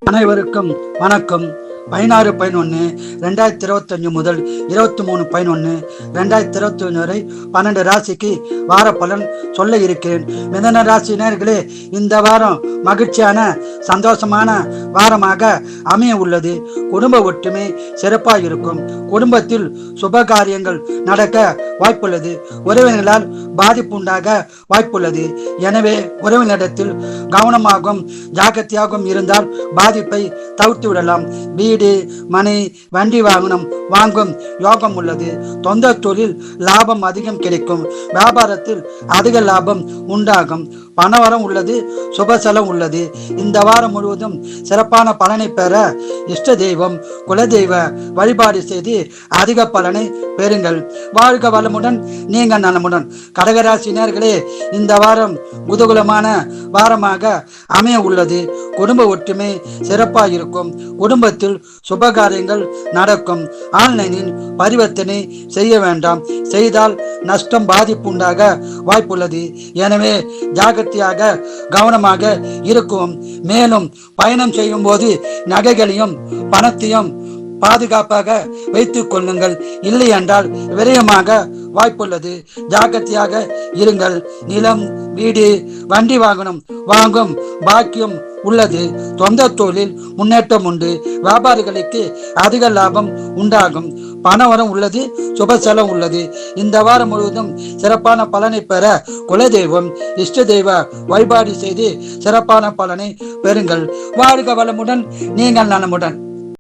அனைவருக்கும் வணக்கம். 16/11/2025 முதல் 23/11/2021 வரை 12 ராசிக்கு வார பலன் சொல்ல இருக்கிறேன். மிதன ராசினர்களே, இந்த வாரம் மகிழ்ச்சியான சந்தோஷமான வாரமாக அமைய உள்ளது. குடும்ப ஒற்றுமை சிறப்பாக இருக்கும். குடும்பத்தில் சுபகாரியங்கள் நடக்க வாய்ப்புள்ளது. உறவினர்களால் பாதிப்பு உண்டாக வாய்ப்புள்ளது. எனவே உறவினரிடத்தில் கவனமாகவும் ஜாக்கிரதையாகவும் இருந்தால் பாதிப்பை தவிர்த்து விடலாம். வீடு, மனை, வண்டி வாங்கும் யோகம் உள்ளது. சொந்த தொழில் லாபம் அதிகம் கிடைக்கும். வியாபாரத்தில் அதிக லாபம் உண்டாகும். பணவரம் உள்ளது. சுபசலம் உள்ளது. இந்த வாரம் முழுவதும் சிறப்பான பலனை பெற இஷ்ட தெய்வம் குலதெய்வ வழிபாடு செய்து அதிக பலனை பெறுங்கள். வாழ்க வளமுடன், நீங்க நலமுடன். கடகராசினியர்களே, இந்த வாரம் குதூகலமான வாரமாக அமைய உள்ளது. குடும்ப ஒற்றுமை சிறப்பாக இருக்கும். குடும்பத்தில் சுபகாரியங்கள் நடக்கும். ஆன்லைனில் பரிவர்த்தனை செய்ய வேண்டாம். செய்தால் நஷ்டம் பாதிப்பு உண்டாக வாய்ப்புள்ளது. எனவே ஜாகிரதையாக கவனமாக இருக்கும். மேலும் பயணம் செய்யும் போது நகைகளையும் பணத்தையும் பாதுகாப்பாக வைத்துக் கொள்ளுங்கள். இல்லை என்றால் விரயமாக வாய்ப்புள்ளது. ஜாக்கிரதையாக இருங்கள். நிலம், வீடு, வண்டி வாங்கும் பாக்கியம் உள்ளது. சொந்த தொழில் முன்னேற்றம் உண்டு. வியாபாரிகளுக்கு அதிக லாபம் உண்டாகும். பணவரம் உள்ளது. சுபசலம் உள்ளது. இந்த வாரம் முழுவதும் சிறப்பான பலனை பெற குலதெய்வம் இஷ்ட தெய்வ வழிபாடு செய்து சிறப்பான பலனை பெறுங்கள். வாழ்க வளமுடன், நீங்கள் நலமுடன்.